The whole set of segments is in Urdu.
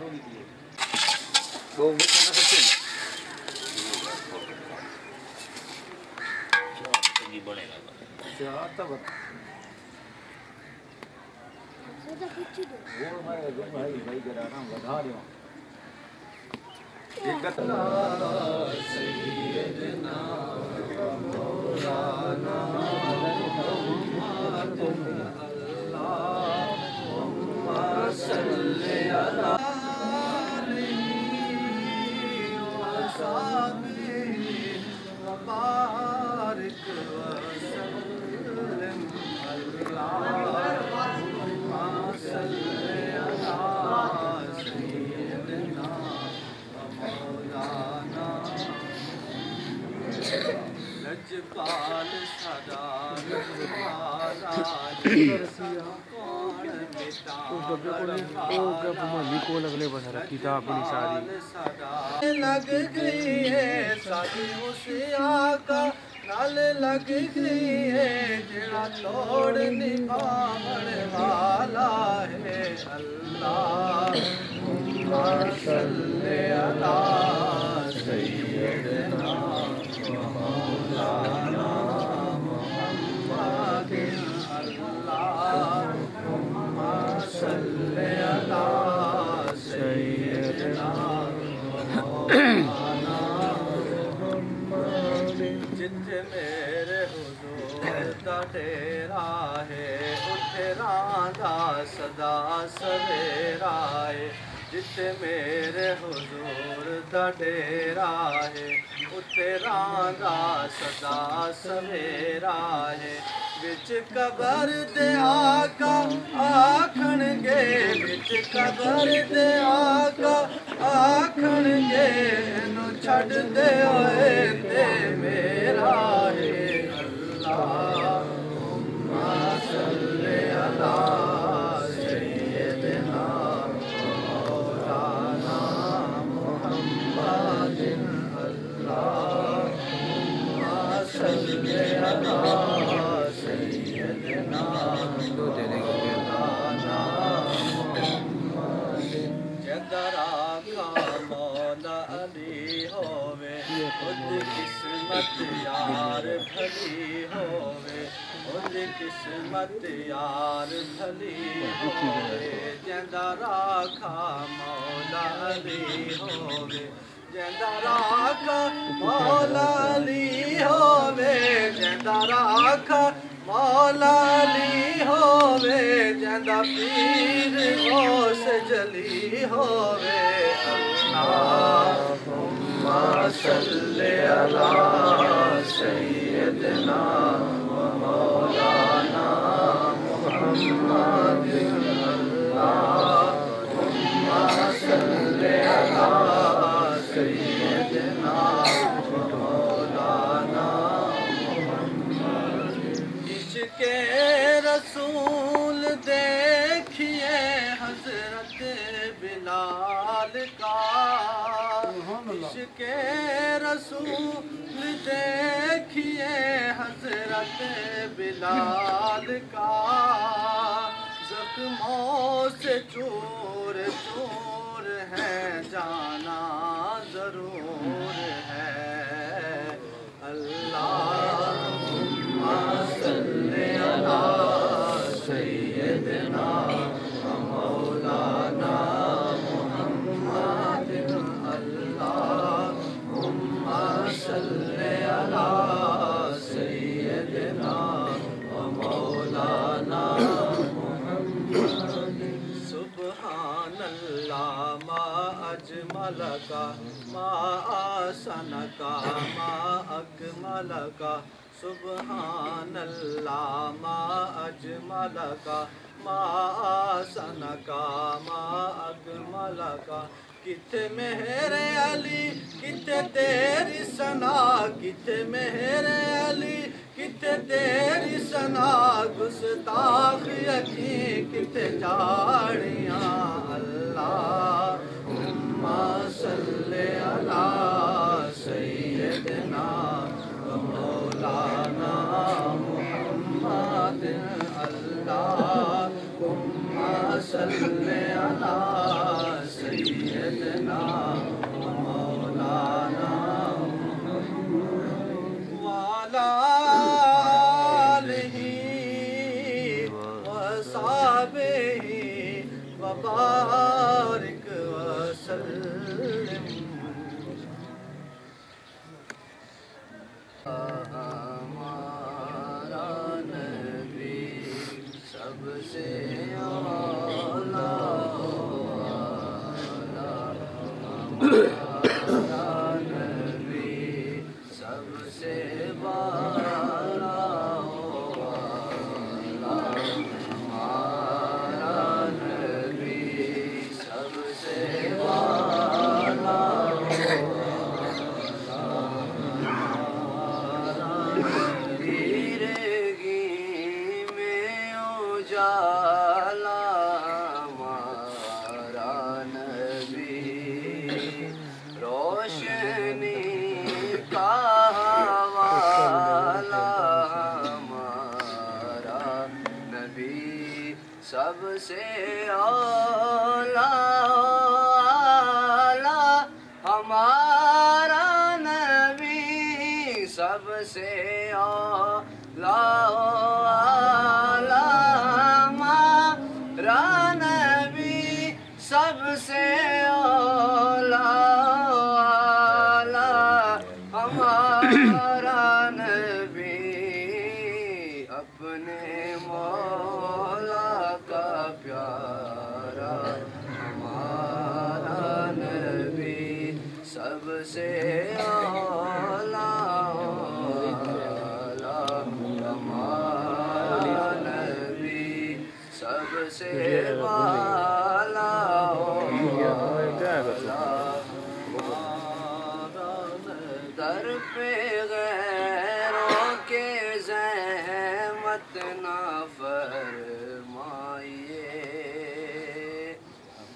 وہ کرنا سکتے ہیں بنے گا لگ گئی ہے ساری اس آقا نال لگ گئی ہے جڑا توڑ نبھاون والا ہے اللہ صلی علی سیدنا مولانا محمد اللہم صلی علی سیدنا مولانا جتھے میرے حضور دا ڈیرا ہے اتھے راندا صدا سویرا ہے جتھے میرے حضور دا ڈیرا ہے اتھے راندا صدا سویرا ہے وچ قبر دے آقا آکھن گے وچ قبر دے آقا آکھن گے نو چھڈ دے ہوئے تے میرا ہے اللہم صلی علی سیدنا مولانا محمد اللہم صلی علی سیدنا مولانا محمد جدر آقا مولا علی ہووے خود قسمت یار بھلی ہووے خود قسمت یار بھلی ہووے جدر آقا مولا علی ہووے جدر آقا مولا علی ہووے جدر آقا مولا علی ہووے جدا پیر غوث جلی ہووے اللہم صلی علی سیدنا مولانا محمد اللہم صلی علی سیدنا مولانا عشق رسول دیکھیے حضرت بلال کا عشق رسول دیکھیے حضرت بلال کا زخموں سے چور چور ہے جانا ضرور ہے اللہم صلی علی سیدنا مولانا محمد اللہم صلی علی سیدنا مولانا محمد سبحان اللہ ما اجمل کا ما آسن کا ما اکمل کا سبحان اللہ ما اجمل کا ما آسن کا ما اکمل کا کتے مہر علی کتے تیری ثنا کتے مہر علی کتے تیری ثنا گستاخ یقین کتے جاڑیاں اللہم صلی علی سیدنا مولانا محمد اللہم صلی علی سیدنا مولانا وعلى آلہ وصحبہ وبارک وسلم. ہمارا نبی سب سے سب سے اعلیٰ ہمارا نبی سب سے اعلیٰ ہمارا نبی سب سے اعلیٰ ہمارا نبی اپنے مولا کا پیارا ہمارا نبی سب سے اعلیٰ ہمارا نبی سب سے در پہ غیروں کے زحمت نہ فرمائیے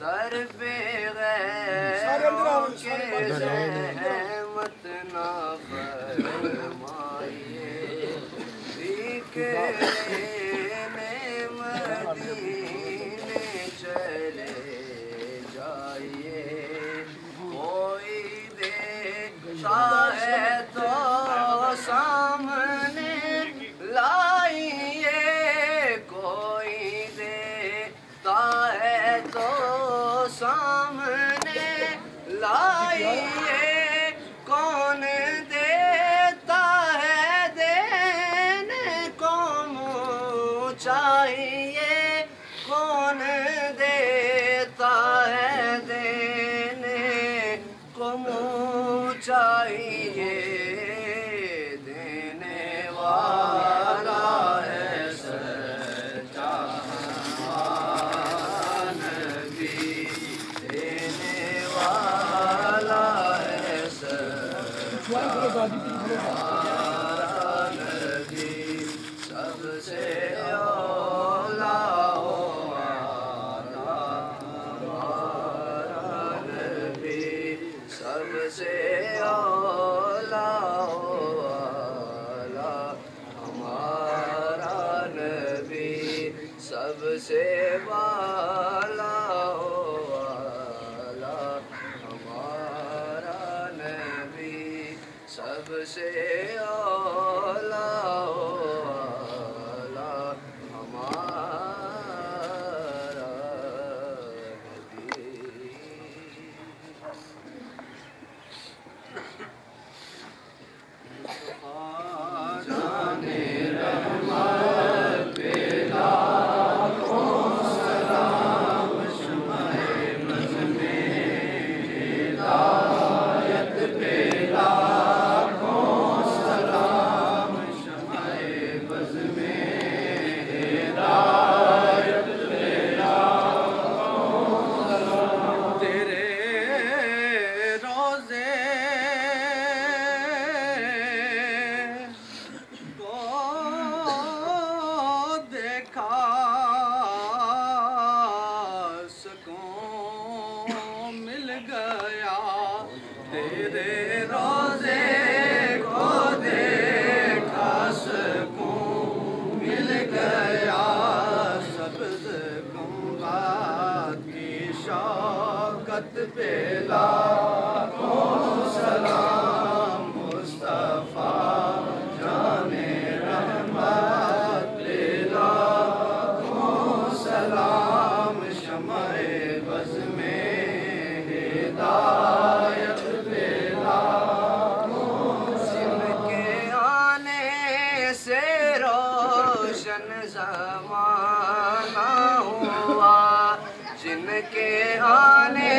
در پہ غیروں کے زحمت نہ فرمائیے بھیک لینے مدینے چلے جائیے کوئی دیکھتا ہے تو سامنے لائیے کوئی دیکھتا ہے تو سامنے لائیے کون دیتا ہے دینے کو منہ چاہیے کون دیتا ہے دینے کو منہ چاہیے دینے والا ہے سچا نبی دینے والا ہے سچا نبی سب سے اعلیٰ ہمارا نبی سب سے اعلیٰ ہمارا نبی سب سے اعلیٰ ہمارا نبی سب سے اعلیٰ ہمارا نبی. جانے رحمت پہ لاکھوں سلام شمع بز میں ہدایت پہ لاکھوں سلام شمع بز میں ہدایت پہ لاکھوں سلام تیرے روزے تیرے روزے کو دیکھا سکون مل گیا سبز گنبد کی شوکت پہ لاکھوں سلام مصطفیٰ جان رحمت پہ لاکھوں سلام شمع بز میں ہدایت پہ لاکھوں جن کے آنے سے روشن زمانہ ہوا جن کے آنے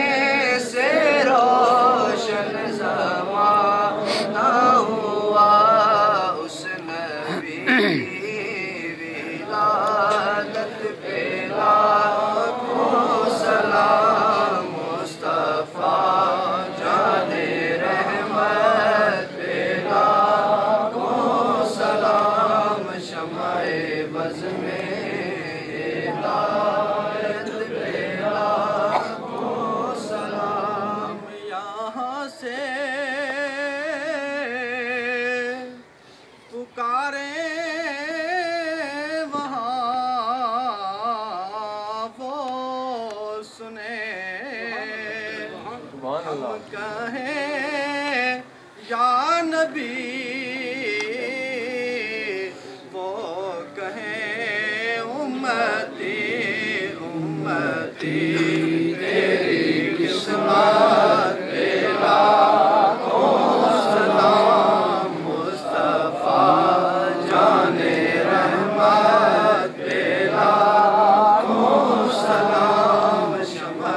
سے روشن زمانہ ہوا اس نبی ولادت پہ لاکھوں سلام مصطفیٰ جان رحمت پہ لاکھوں سلام شمع بز میں ہدایت پہ لاکھوں سلام یہاں سے پکارے وہاں وہ سنے ہم کہیں یا نبی وہ کہیں امتی امتی تیری قسمت پہ لاکھوں سلام مصطفیٰ جان رحمت پہ لاکھوں سلام شمع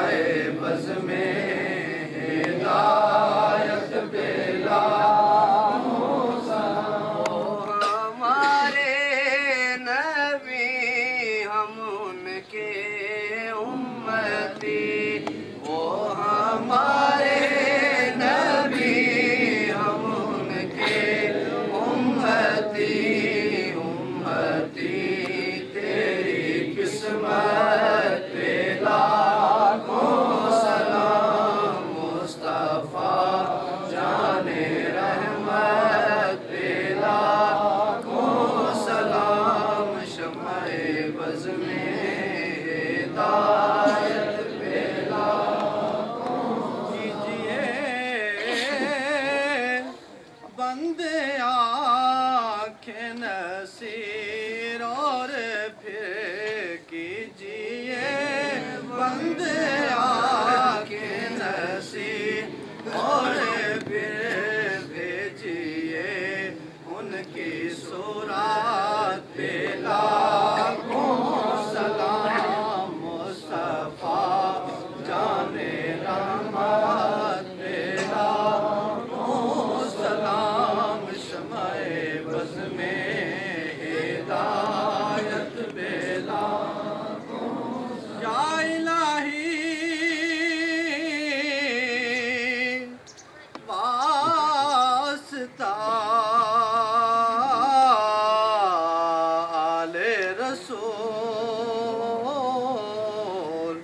بز میں ہدایت پہ لاکھوں سلام ہمارے نبی ہم ان کے امتی وہ ہمارے نبی ہم ان کے امتی امتی تیری قسمت پہ لاکھوں سلام مصطفیٰ جان رحمت پہ لاکھوں سلام شمع بز میں ہدایت پہ لاکھوں کیجئے بندے آنکھیں نصیر اور پھر کیجئے بندے آنکھیں نصیر اور پھر بھیجئے ان کی صورت پہ لاکھوں سلام مصطفیٰ جان رحمت پہ لاکھوں سلام شمع بز میں ہدایت پہ لاکھوں یا الہی واسطہ آل رسول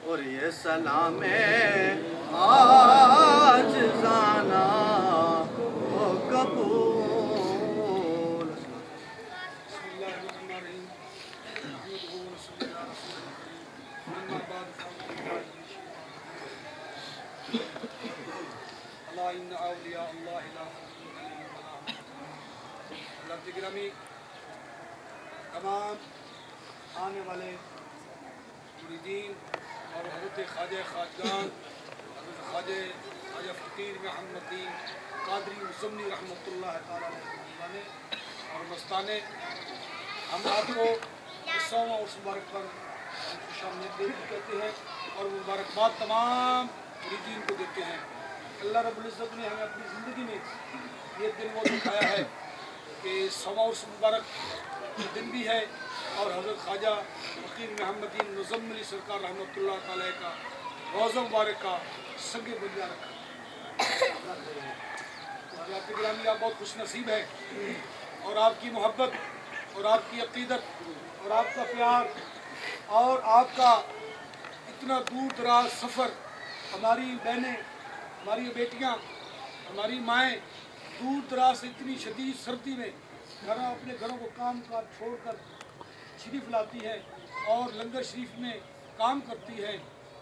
اور یہ سلام آج زانا ہو قبول بسم اللہ الرحمن الرحیم نحمده ونصلي على رسوله الكريم اما بعد فاعوذ بالله من الشیطان الرجیم الا ان اولیاء اللہ لا خوف علیہم ولا هم يحزنون اللہ کی گرامی تمام آنے والے مریدین اور حضرت خواجہ خواجگان حضرت خواجہ فقیر محمد الدین قادری مزمنی رحمۃ اللہ تعالیٰ علیہ اور مستانے ہم آپ کو اس سوواں عرس مبارک پر خوش آمدید کہتے ہیں اور وہ مبارکباد تمام مریدین کو دیتے ہیں اللہ رب العزت نے ہمیں اپنی زندگی میں یہ دن وہ دکھایا ہے کہ سوواں عرس مبارک دن بھی ہے اور حضرت خواجہ فقیر محمد الدین مزملی سرکار رحمۃ اللہ تعالیٰ کا روزہ مبارک کا سنگ بنیاد رکھا حضرات گرامی آپ بہت خوش نصیب ہے اور آپ کی محبت اور آپ کی عقیدت اور آپ کا پیار اور آپ کا اتنا دور دراز سفر ہماری بہنیں ہماری بیٹیاں ہماری مائیں دور دراز سے اتنی شدید سردی میں اپنے گھروں کو کام کاج چھوڑ کر شریف لاتی ہے اور لنگر شریف میں کام کرتی ہے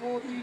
2-3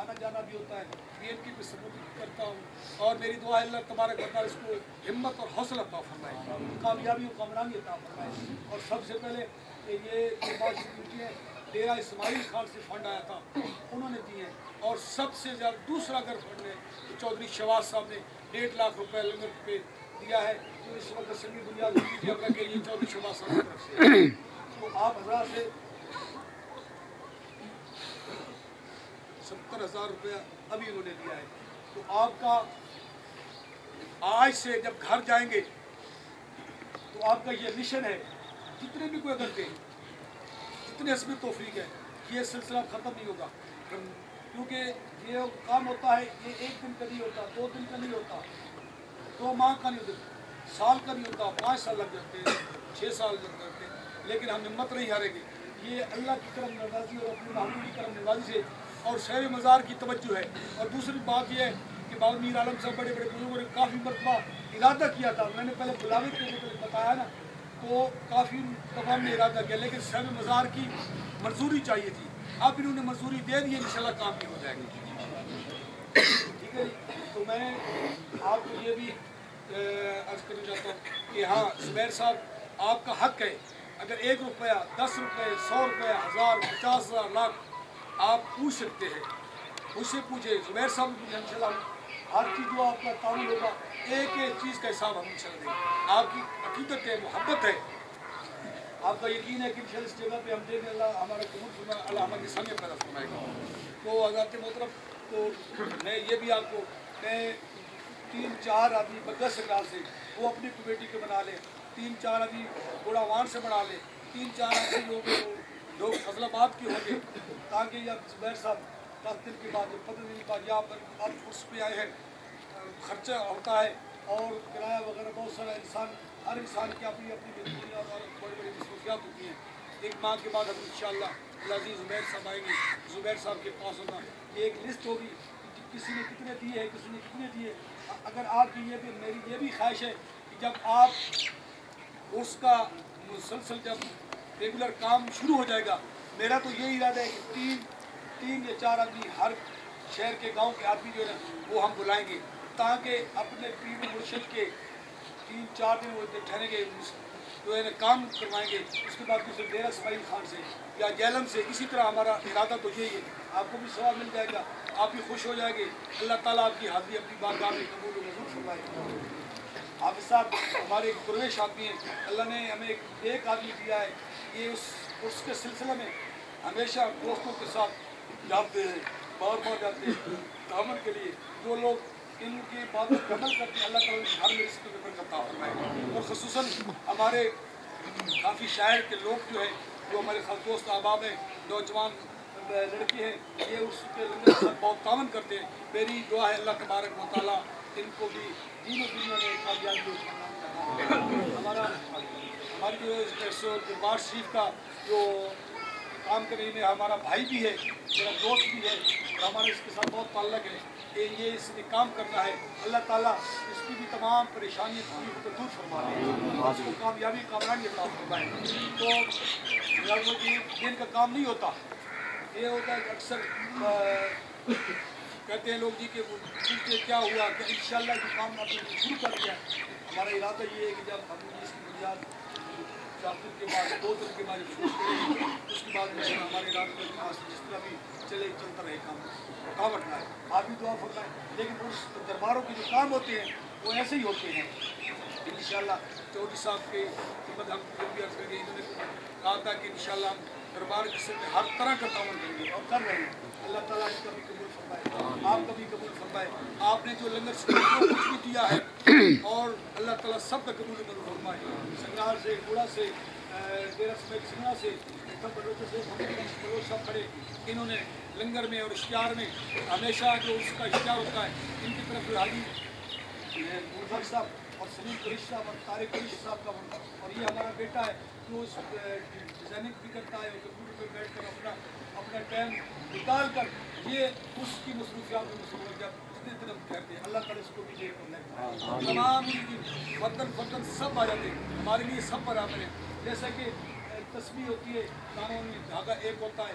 آنا جانا بھی ہوتا ہے، پی کی بھی سپورٹ کرتا ہوں، اور میری دعا ہے اللہ تبارک و تعالیٰ اس کو ہمت اور حوصلہ عطا فرمائے، کامیابی و کامرانی عطا فرمائے۔ اور سب سے پہلے یہ بات کی ہے، ڈیرہ اسماعیل خان سے فنڈ آیا تھا، انہوں نے دیے، اور سب سے زیادہ دوسرا اگر فنڈ ہے تو چودھری شہباز صاحب نے 1.5 لاکھ روپے لنگر پہ دیا ہے، جو اس وقت سنگی بنیاد کے لیے چودھری شہباز صاحب کی طرف سے۔ تو آپ حضرات سے 70,000 روپیہ ابھی انہوں نے دیا ہے۔ تو آپ کا آج سے جب گھر جائیں گے تو آپ کا یہ مشن ہے، جتنے بھی کوئی اگر دیں، جتنے حسب توفیق ہے، یہ سلسلہ ختم نہیں ہوگا، کیونکہ یہ کام ہوتا ہے، یہ 1 دن کا نہیں ہوتا، 2 دن کا نہیں ہوتا، 2 ماہ کا نہیں ہوتا، سال کا نہیں ہوتا، 5 سال لگ جاتے ہیں، 6 سال لگ جاتے ہیں، لیکن ہم ہمت نہیں ہاریں گے۔ یہ اللہ کی کرم نوازی اور اپنے محبوب کی کرم نوازی سے اور شہر مزار کی توجہ ہے۔ اور دوسری بات یہ ہے کہ بابا میر عالم صاحب بڑے بڑے بزرگوں نے کافی مرتبہ ارادہ کیا تھا، میں نے پہلے بلاوے کے بتایا نا، تو کافی دفعہ نے ارادہ کیا، لیکن شہر مزار کی منظوری چاہیے تھی، اب انہوں نے منظوری دے دی، انشاءاللہ کام بھی ہو جائے گا۔ ٹھیک ہے جی، تو میں آپ کو یہ بھی عرض کرنا چاہتا ہوں کہ ہاں زبیر صاحب آپ کا حق ہے، اگر 1 روپیہ 10 روپے 100 روپے 1000 50,000 لاکھ آپ پوچھ سکتے ہیں، مجھ سے پوچھے، زبیر صاحب نے پوچھا، انشاءاللہ ہر چیز جو آپ کا تعاون ہوگا، ایک ایک چیز کا حساب ہم انشاءاللہ دیں گے۔ آپ کی عقیدت ہے، محبت ہے، آپ کا یقین ہے کہ انشاءاللہ اس جگہ پہ ہم دیں گے، اللہ ہمارا قبول فرمائے، اللہ ہماری سامنے پیدا فرمائے گا۔ تو حضرات محترم، تو میں یہ بھی آپ کو، میں 3-4 آدمی بدر سرکار سے وہ اپنی کمیٹی کے بنا لیں، 3-4 آدمی بوڑھا وان سے بنا لیں، 3-4 آدمی لوگ فضل آباد کے ہوں گے، تاکہ یہ زبیر صاحب 10 دن کے بعد 15 دن کے بعد یہاں پر اب اس پہ آئے ہیں، خرچہ ہوتا ہے اور کرایہ وغیرہ بہت سارا ہر انسان کی اپنی اپنی مجبوریاں اور بڑی بڑی مصروفیات ہوتی ہیں۔ 1 ماہ کے بعد ہم انشاءاللہ العزیز زبیر صاحب آئیں گے، زبیر صاحب کے پاس ہوگا ایک لسٹ ہوگی، کسی نے کتنے دیے ہیں، کسی نے کتنے دیے۔ اگر آپ کی میری یہ بھی خواہش ہے کہ جب آپ اس کا مسلسل جب ریگولر کام شروع ہو جائے گا، میرا تو یہی ارادہ ہے کہ 3 یا 4 آدمی ہر شہر کے گاؤں کے آدمی جو ہے نا وہ ہم بلائیں گے، تاکہ اپنے پیر مرشد کے 3-4 دن وہ ٹھہریں گے، جو ہے نا کام کروائیں گے، اس کے بعد دوسرے ڈیرہ اسماعیل خان سے یا جہلم سے، اسی طرح ہمارا ارادہ تو یہی ہے۔ آپ کو بھی ثواب مل جائے گا، آپ بھی خوش ہو جائیں گے، اللہ تعالیٰ آپ کی حاضری اپنی بارگاہ میں قبول و منظور فرمائے گا۔ حافظ صاحب ہمارے ایک درویش آدمی ہیں، اللہ نے ہمیں ایک آدمی دیا ہے، یہ اس کے سلسلے میں ہمیشہ دوستوں کے ساتھ جاتے ہیں، بار بار جاتے ہیں تعاون کے لیے، جو لوگ ان کی باتوں پر عمل کرتے ہیں، اللہ تعالیٰ ہر میں رزق میں برکت عطا فرمائے۔ اور خصوصاً ہمارے کافی شاعر کے لوگ جو ہیں، جو ہمارے خاص دوست احباب ہیں، نوجوان لڑکے ہیں، یہ اس کے لنگر کے ساتھ بہت تعاون کرتے ہیں۔ میری دعا ہے اللہ تبارک و تعالیٰ ان کو بھی دین و دنیا میں کامیابی ہماری جو دربار شریف کا جو کام کرنے میں ہمارا بھائی بھی ہے، میرا دوست بھی ہے، اور ہمارا اس کے ساتھ بہت تعلق ہے کہ یہ اس نے کام کرنا ہے، اللہ تعالیٰ اس کی بھی تمام پریشانیاں کو دور فرما دے، اس کو کامیابی کامرانی عطا فرمائے۔ تو دن کا کام نہیں ہوتا، یہ ہوتا ہے کہ اکثر کہتے ہیں لوگ جی کہ وہ پوچھتے کیا ہوا، کہ انشاءاللہ یہ کام آپ نے شروع کر دیا۔ ہمارا ارادہ یہ ہے کہ جب ہم اس کی بنیاد 4 دن کے بعد 2 دن کے بعد شروع کریں گے، اس کے بعد ہمارے ارادے کے پاس جس طرح بھی چلتا رہے کام رکاوٹ نہ ہے، آپ بھی دعا فرمائیں۔ لیکن اس درباروں کے جو کام ہوتے ہیں وہ ایسے ہی ہوتے ہیں۔ انشاءاللہ چودھری صاحب کے خدمت ہم بھی عرض کریں گے، انہوں نے کہا تھا کہ انشاءاللہ ہم دربار کے سر میں ہر طرح کا تعاون کریں گے اور کر رہے ہیں۔ اللہ تعالیٰ اس کا بھی قبول فرمائے، آپ کا بھی قبول فرمائے۔ آپ نے جو لنگر سے جو کچھ بھی دیا ہے، اور اللہ تعالیٰ سب کا قبول فرمائے۔ سنگار سے، گوڑا سے، ڈیرہ اسماعیل سنگا سے، سب بلوچوں سے بلوچ سب کھڑے، انہوں نے لنگر میں اور اشتہار میں ہمیشہ جو اس کا اشتہار ہوتا ہے، ان کی طرف جو حاجی ملک صاحب اور سلیم قریش صاحب اور طارق قریش صاحب کا، اور یہ ہمارا بیٹا ہے جو اس ڈیزائننگ بھی کرتا ہے، کمپیوٹر پہ بیٹھ کر اپنا ٹائم نکال کر یہ اس کی مصروفیات میں مصروف جب جتنے دن ہم کہتے ہیں، اللہ تعالیٰ اس کو بھی دے کر تمام ان کی وطن سب آ جاتے ہیں، ہمارے لیے سب برابر ہیں۔ جیسا کہ تسبیح ہوتی ہے، دانوں میں دھاگا ایک ہوتا ہے،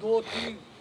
2-3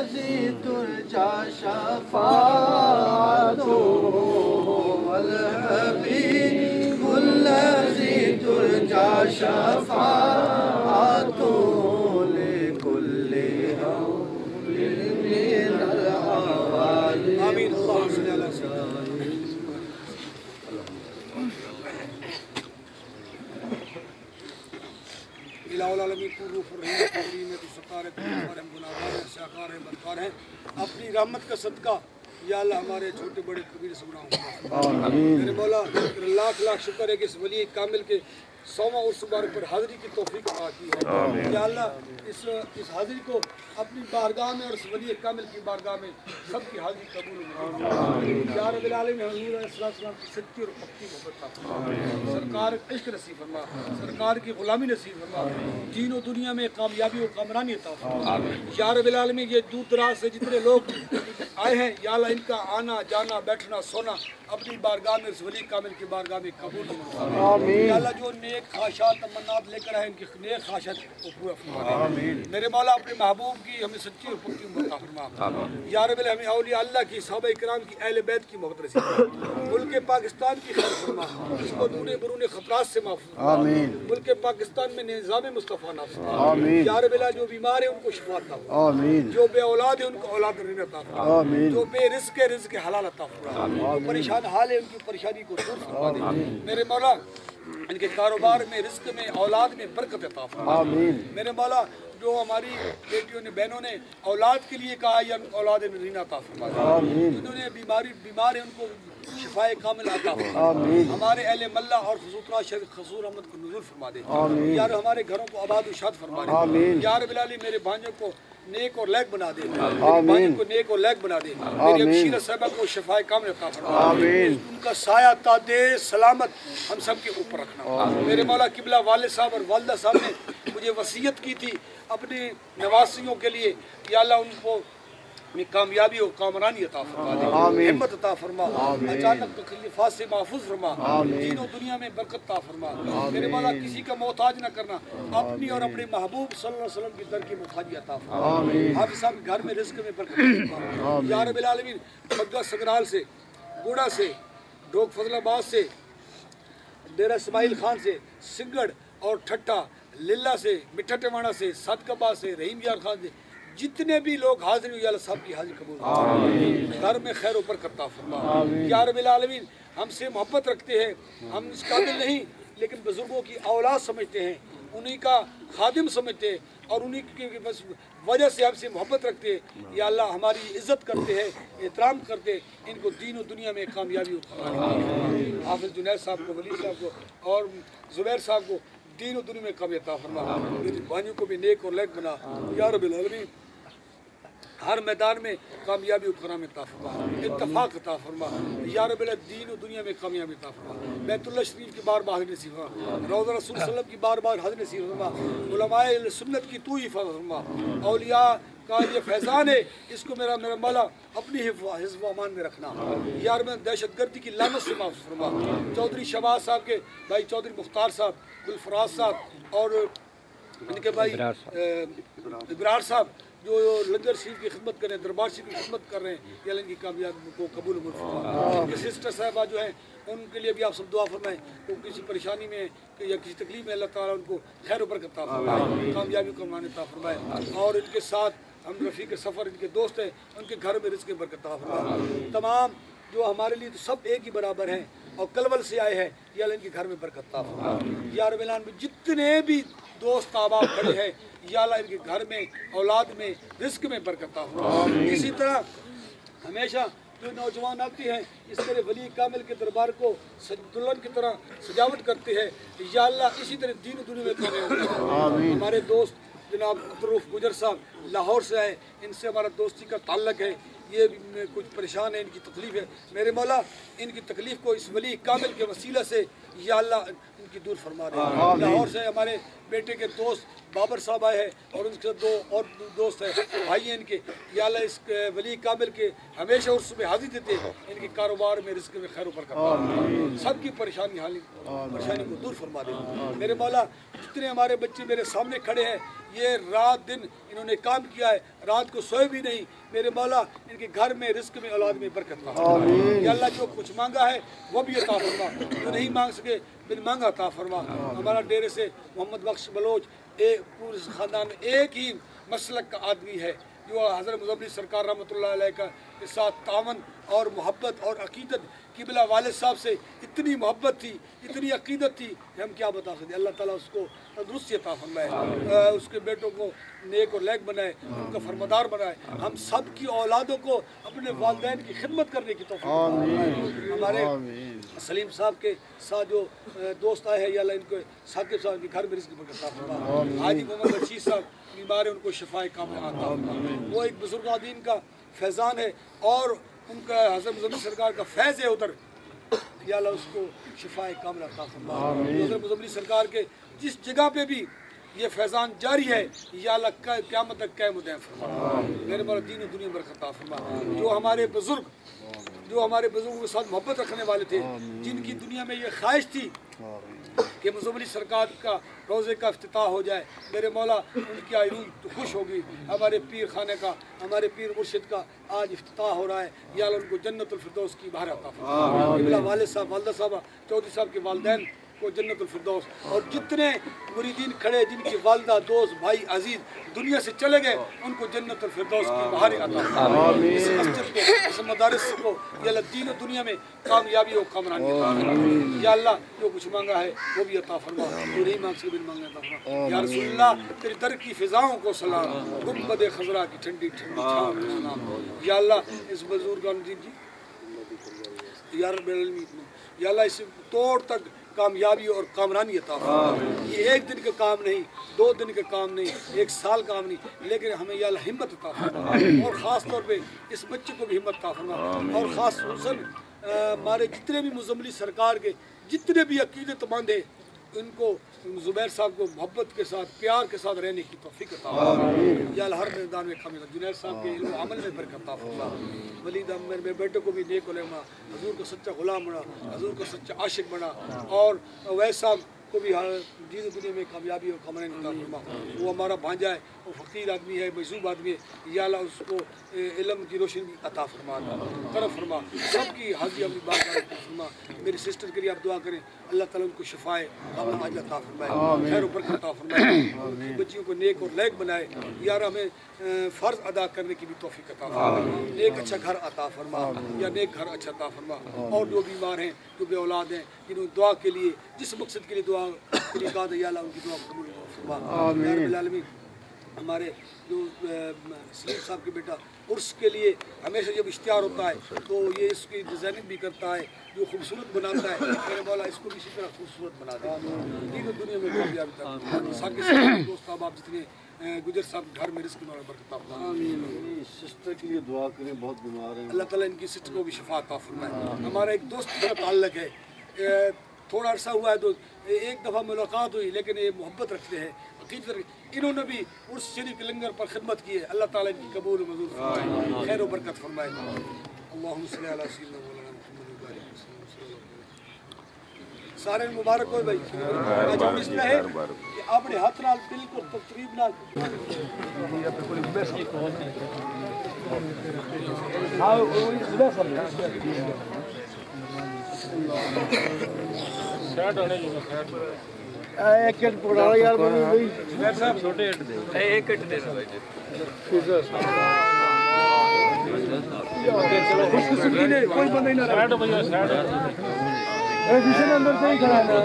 الذي ترجى شفاعته والحبيب الذي ترجى شفاعته لكل هول من الأوالي. آمين. اللهم صل على سيدنا الہ العالمین کو روح الرحیم قبری میں تو ستار ہے ہمارے گناہگار ہیں شاکار ہیں بدکار ہیں اپنی رحمت کا صدقہ یا اللہ ہمارے چھوٹے بڑے کبیر سے گناہوں میرے مولا لاکھ لاکھ شکر ہے کہ اس ولی کامل کے 100واں عرس مبارک پر حاضری کی توفیق عطا کی ہے یا اللہ اس حاضری کو اپنی بارگاہ میں اور اس ولی کامل کی بارگاہ میں سب کی حاضری قبول فرما یا رب العالمین حضور علیہ السلام کی سچی اور پکی محبت عطا فرما سرکار عشق نصیب فرما سرکار کی غلامی نصیب فرما دین و دنیا میں کامیابی اور کامرانی عطا فرما یا رب العالمین یہ دور دراز سے جتنے لوگ آئے ہیں یا اللہ ان کا آنا جانا بیٹھنا سونا اپنی بارگاہ میں اس ولی کامل کی بارگاہ میں قبول فرما یا اللہ جو نیک خواہشات تمنات لے کر آئے ان کی نیک خواہشات کو پورا فرما میرے مولا اپنے محبوب کی ہمیں سچی اور پکی محبت فرما یا رب العالمین ہمیں اولیاء اللہ کی صحابہ کرام کی اہل بیت کی محبت نصیب فرما ملک پاکستان کی خیر فرما اس کو دور برون خطرات سے محفوظ فرما ملک پاکستان میں نظام مصطفیٰ نافذ فرما یا رب العالمین جو بیمار ہیں ان کو شفا عطا فرما جو بے اولاد ہیں ان کو اولاد عطا فرما جو بے رزق ہے رزق حلال عطا فرما جو پریشان حال ہے ان کی پریشانی کو دور فرما دے میرے مولا ان کے کاروبار میں رزق میں اولاد میں برکت عطا فرما میرے مولا جو ہماری بیٹیوں نے بہنوں نے اولاد کے لیے کہا یا اولاد نرینہ عطا فرما جنہوں نے بیمار ہیں ان کو شفائے کامل عطا فرما ہمارے اہل ملہ اور خصوصا شیخ خصور احمد کو نزول فرما دے یار ہمارے گھروں کو آباد و شاد فرما دے یار بلالی میرے بھانجوں کو نیک اور لیک بنا دے میری بھائیوں کو نیک اور لیک بنا دے میری ابشیرہ صاحبہ کو شفائے کامل عطا فرما ان کا سایہ تادے سلامت ہم سب کے اوپر رکھنا میرے مولا قبلہ والد صاحب اور والدہ صاحب نے مجھے وصیت کی تھی اپنے نواسیوں کے لیے یا اللہ ان کو اپنی کامیابی اور کامرانی عطا فرما دے ہمت عطا فرما اچانک تکلیفات سے محفوظ فرما دین و دنیا میں برکت عطا فرما میرے مولا کسی کا محتاج نہ کرنا اپنی اور اپنے محبوب صلی اللہ علیہ وسلم کی در کی محتاجی عطا فرما حافظ صاحب گھر میں رزق میں برکت فرما یا رب العالمین بگا سگرال سے گوڑا سے ڈوک فضل آباد سے ڈیرہ اسماعیل خان سے سنگڑ اور ٹھٹا للہ سے مٹھا ٹوانا سے صدقہ سے رحیم یار خان سے جتنے بھی لوگ حاضر ہوئے اللہ سب کی حاضری قبول گھر میں خیر و برکت عطا فرما یا رب العالمین ہم سے محبت رکھتے ہیں ہم اس قابل نہیں لیکن بزرگوں کی اولاد سمجھتے ہیں انہی کا خادم سمجھتے ہیں اور انہی کی وجہ سے ہم سے محبت رکھتے ہیں یا اللہ ہماری عزت کرتے ہیں احترام کرتے ہیں ان کو دین و دنیا میں کامیابی حافظ جنید صاحب کو ولی صاحب کو اور زبیر صاحب کو دین و دنیا میں کامیابی عطا فرما میری بھائیوں کو بھی نیک اور لیک بنا یا رب العالمین ہر میدان میں کامیابی و کرام عطا فرما اتفاق عطا فرما یا رب العالمین دین و دنیا میں کامیابی عطا فرما بیت اللہ شریف کی بار بار حاضر نصیب فرما روضہ رسول صلی اللہ علیہ وسلم کی بار بار حاضر نصیب فرما علماء سنت کی تو حفاظت فرما اولیاء کا یہ فیضان ہے اس کو میرا مولا اپنی حفظ و امان میں رکھنا یا رب دہشت گردی کی لعنت سے محفوظ فرما چودھری شہباز صاحب کے بھائی چودھری مختار صاحب گلفراز صاحب اور ان کے بھائی ابرار صاحب جو لنگر شریف کی خدمت کر رہے ہیں دربار شریف کی خدمت کر رہے ہیں یا اللہ کی کامیابی کو قبول فرما ان کے سسٹر صاحبہ جو ہیں ان کے لیے بھی آپ سب دعا فرمائیں تو کسی پریشانی میں یا کسی تکلیف میں اللہ تعالیٰ ان کو خیر و برکت عطا فرمائے کامیابی کو عطا فرمائے اور ان کے ساتھ ہم رفیق سفر ان کے دوست ہیں ان کے گھر میں رزق برکت عطا فرمائے تمام جو ہمارے لیے تو سب ایک ہی برابر ہیں اور کلول سے آئے ہیں یا اللہ ان کے گھر میں برکت عطا فرمائے یا رب العالمین جتنے بھی دوست احباب کھڑے ہیں یا اللہ ان کے گھر میں اولاد میں رزق میں برکت عطا فرمائے اسی طرح ہمیشہ جو نوجوان آتے ہیں اس طرح ولی کامل کے دربار کو دلہن کی طرح سجاوٹ کرتے ہیں یا اللہ اسی طرح دین و دنیا میں کامیاب ہمارے دوست جناب عبدالرؤف گجر صاحب لاہور سے آئے ان سے ہمارا دوستی کا تعلق ہے یہ کچھ پریشان ہیں، ان کی تکلیف ہے، میرے مولا ان کی تکلیف کو اس ولی کامل کے وسیلہ سے یا اللہ ان کی دور فرما دے۔ لاہور سے ہمارے بیٹے کے دوست بابر صاحب آئے ہیں اور ان کے دو اور دوست ہیں، بھائی ہیں ان کے، یا اللہ اس ولی کامل کے ہمیشہ عرص میں حاضر دیتے ہیں، ان کے کاروبار میں رزق میں خیر و برکت، سب کی پریشانی کو دور فرما دے۔ میرے مولا جتنے ہمارے بچے میرے سامنے کھڑے ہیں، یہ رات دن انہوں نے کام کیا ہے، رات کو سوئے بھی نہیں، میرے مولا ان کے گھر میں رزق میں اولاد میں برکت فرما۔ یا اللہ جو کچھ مانگا ہے وہ بھی عطا فرما، جو نہیں مانگ سکے بن مانگا عطا فرما۔ ہمارا ڈیرے سے محمد بخش بلوچ پورے خاندان میں ایک ہی مسلک کا آدمی ہے جو حضرت مزمل سرکار رحمۃ اللہ علیہ کا کے ساتھ تعاون اور محبت اور عقیدت، قبلہ والد صاحب سے اتنی محبت تھی، اتنی عقیدت تھی کہ ہم کیا بتا سکتے۔ اللہ تعالیٰ اس کو تندرستی عطا فرمائے، اس کے بیٹوں کو نیک اور لیک بنائے، ان کا فرمادار بنائے، ہم سب کی اولادوں کو اپنے والدین کی خدمت کرنے کی توفیق عطا۔ ہمارے سلیم صاحب کے ساتھ جو دوست آئے ہیں، یا اللہ ان کو ثاقب صاحب کے گھر میں رزق برکت عطا فرما۔ حاجی محمد رشید صاحب بیمار ہیں، ان کو شفائے کاملہ عطا فرما۔ وہ ایک بزرگ دین کا فیضان ہے اور ان کا حضرت مزمل سرکار کا فیض ہے ادھر، یا اللہ اس کو شفائے کاملہ عطا فرما۔ حضرت مزمل سرکار کے جس جگہ پہ بھی یہ فیضان جاری ہے، یا اللہ قیامت تک قائم و دائم فرما۔ میرے مولا دین و دنیا میں برکت عطا فرما۔ جو ہمارے بزرگوں کے ساتھ محبت رکھنے والے تھے، جن کی دنیا میں یہ خواہش تھی کہ مزمل سرکار کا روزے کا افتتاح ہو جائے، میرے مولا ان کی روح تو خوش ہوگی۔ ہمارے پیر خانے کا، ہمارے پیر مرشد کا آج افتتاح ہو رہا ہے، یا اللہ ان کو جنت الفردوس کی بہار عطا فرما۔ قبلہ والد صاحب، والدہ صاحبہ، چودھری صاحب کے والدین کو جنت الفردوس، اور جتنے مریدین کھڑے جن کی والدہ، دوست، بھائی، عزیز دنیا سے چلے گئے، ان کو جنت الفردوس کی بہار عطا فرما۔ اس مسجد کو، اس مدارس کو، یا اللہ دین و دنیا میں کامیابی و کامرانی عطا فرما۔ یا اللہ جو کچھ مانگا ہے وہ بھی عطا فرما، جو نہیں مانگ سکے بن مانگا عطا فرما۔ یا رسول اللہ تیری در کی فضاؤں کو سلام، گنبد خضرا کی ٹھنڈی ٹھنڈی چھاؤں کو سلام۔ یا اللہ اس بزرگان جی یا رب العالمین، یا اللہ اس توڑ تک کامیابی اور کامرانی عطا فرما۔ یہ ایک دن کا کام نہیں، 2 دن کا کام نہیں، 1 سال کام نہیں، لیکن ہمیں یا اللہ ہمت عطا فرما، اور خاص طور پہ اس بچے کو بھی ہمت عطا فرما، اور خاص خصوصاً ہمارے جتنے بھی مزمل سرکار کے جتنے بھی عقیدت مند ہیں، ان کو زبیر صاحب کو محبت کے ساتھ، پیار کے ساتھ رہنے کی توفیق عطا فرما۔ یا اللہ ہر میدان میں کامیاب، جنید صاحب کے علم و عمل میں برکت عطا فرما۔ ولید احمد میرے بیٹے کو بھی نیک علماء، حضور کا سچا غلام بنا، حضور کا سچا عاشق بنا، اور اویس صاحب کو بھی دین و دنیا میں کامیابی اور کامرانی عطا فرما۔ وہ ہمارا بھانجا ہے، وہ فقیر آدمی ہے، مجذوب آدمی ہے، یا اللہ اس کو علم کی روشنی عطا فرما، کرم فرما، سب کی حاضری اپنی بات عطا فرما۔ میری سسٹر کے لیے آپ دعا کریں، اللہ تعالیٰ ان کو شفائے کاملہ عاجلہ عطا فرمائے، خیر و برکت عطا فرمائے، بچیوں کو نیک اور لیک بنائے، یا ہمیں فرض ادا کرنے کی بھی توفیق عطا فرما، نیک اچھا گھر عطا فرما، یا نیک گھر اچھا عطا فرما، اور جو بیمار ہیں، جو بے اولاد ہیں، جنہوں دعا کے لیے جس مقصد کے لیے دعا کے لیے کہا، یا اللہ ان کی دعا قبول فرما۔ یا رب العالمین، ہمارے جو سلیم صاحب کے بیٹا عرس کے لیے ہمیشہ جب اشتہار ہوتا ہے تو یہ اس کی ڈیزائننگ بھی کرتا ہے، جو خوبصورت بناتا ہے، میرے مولا اس کو بھی اسی طرح خوبصورت بنا دے، دین و دنیا میں کامیابی تک ساکر صاحب دوست احباب جتنے گجر صاحب گھر میں رزق میں برکت عطا فرمائے۔ سسٹر کے لیے دعا کریں، بہت بیمار ہیں، اللہ تعالیٰ ان کی سسٹر کو بھی شفا عطا فرمائے۔ ہمارا ایک دوست کا تعلق ہے، تھوڑا عرصہ ہوا ہے تو ایک دفعہ ملاقات ہوئی، لیکن یہ محبت رکھتے ہیں، عقیدت رکھتے ہیں، انہوں نے بھی عرس شریف کے لنگر پر خدمت کی ہے، اللہ تعالیٰ ان کی قبول و منظور فرمائے، خیر و برکت فرمائے۔ اللہم صلی علی سیدنا مولانا محمد و بارک وسلم صلی اللہ علیہ وسلم۔ سارے مبارک ہوئے بھائی، آج ہم اس طرح ہے کہ اپنے ہاتھ نال بالکل تقریب نال ایک کٹ پکڑا یار بھائی، چھوٹے ہٹ دے، ایک ہٹ دے بھائی جی۔ کوئی بندہ ہی نہ سائڈ بھیا سائڈ، اندر سے ہی کھڑا ہے،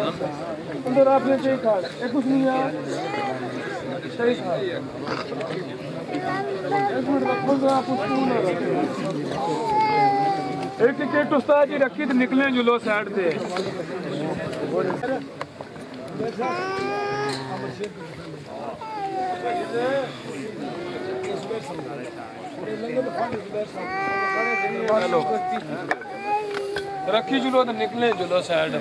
اندر آپ نے سے ہی کھڑا ہے، کچھ نہیں ہے، صحیح کھڑا ہے، ایک منٹ رکھو ذرا، کچھ کیوں نہ رکھو، ایک ٹکٹ استاد جی رکھی تو نکلیں جلو سائڈ سے۔ چلو رکھی جلو تو نکلے جلو سائڈ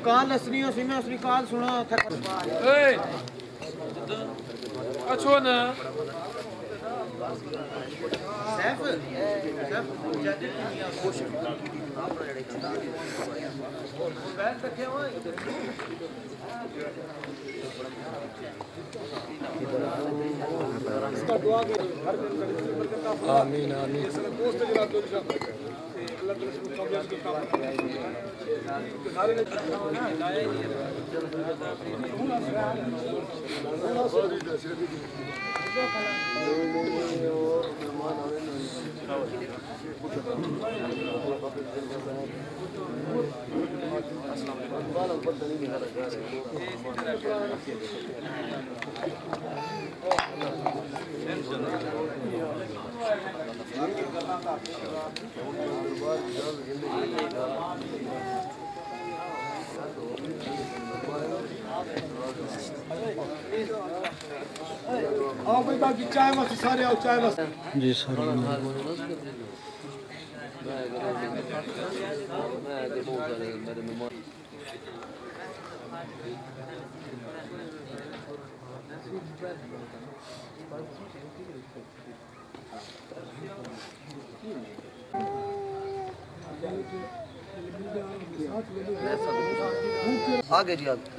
کال اسنی ہو سی میں اسنی کال سنا تھا اچھو نا سیف سیف مجاہد دنیا خوش اپنا جڑے بیٹھ رکھے ہوئے اس کا دعا کے ہر دن برکت عطا فرمائے آمین آمین یہ سب دوست جناب دو انشاءاللہ اللہ تعالی سے کامیاب کے کام سارے آؤ بھائی باقی چائے واسطے سارے آؤ چائے واسطے جی سر آگے جی آگے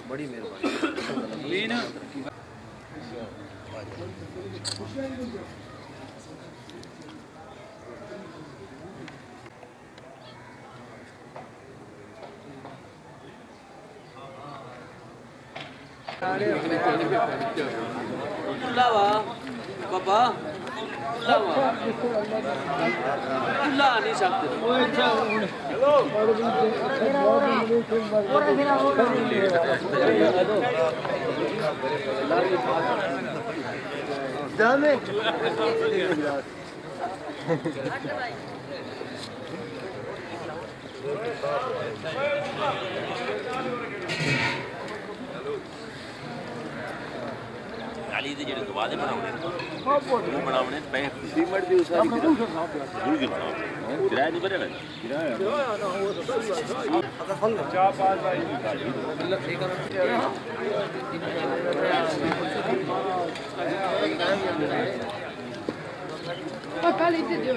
بڑی مہربانی بابا نہیں سکتے علی دے جڑے دوا دے بناونے وہ بناونے پے سیمنٹ دی ساری کرایہ نہیں بھرے لگا اگر فل چا پاس بھائی اللہ ٹھیک ہے کل اتنے دیو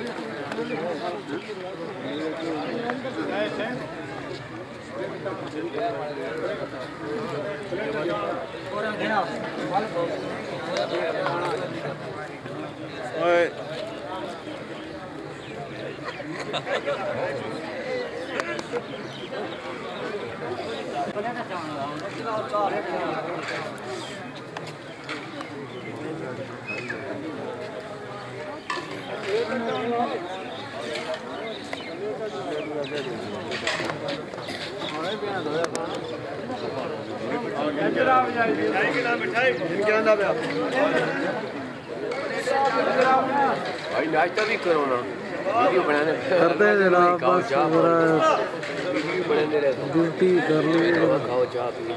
بھائی ناشتہ بھی کرو نا ویڈیو بنانے کرتے ہیں جناب بس ڈیوٹی کر لی کھاؤ چاہ پی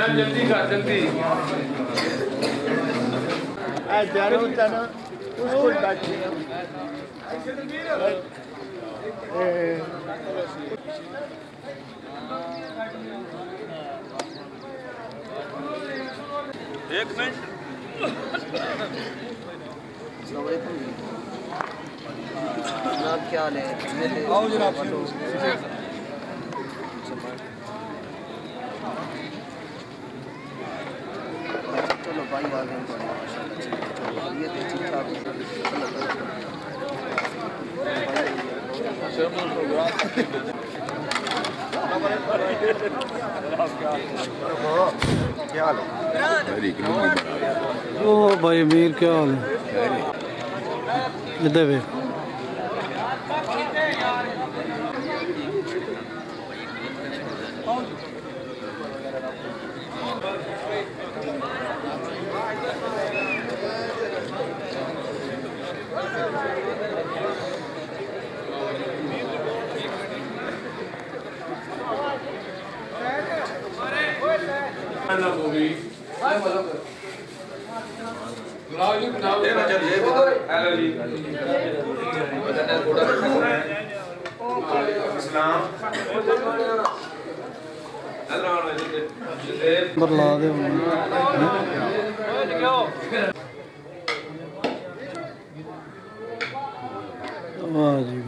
جلدی کر جلدی ایک منٹ جناب کیا حال ہے؟ آؤ جناب چلو بھائی آ گئے یہ ٹھیک ٹھاک او بھائی میر کیا حال ہے؟ ادھر بھی برلا دے واہ جی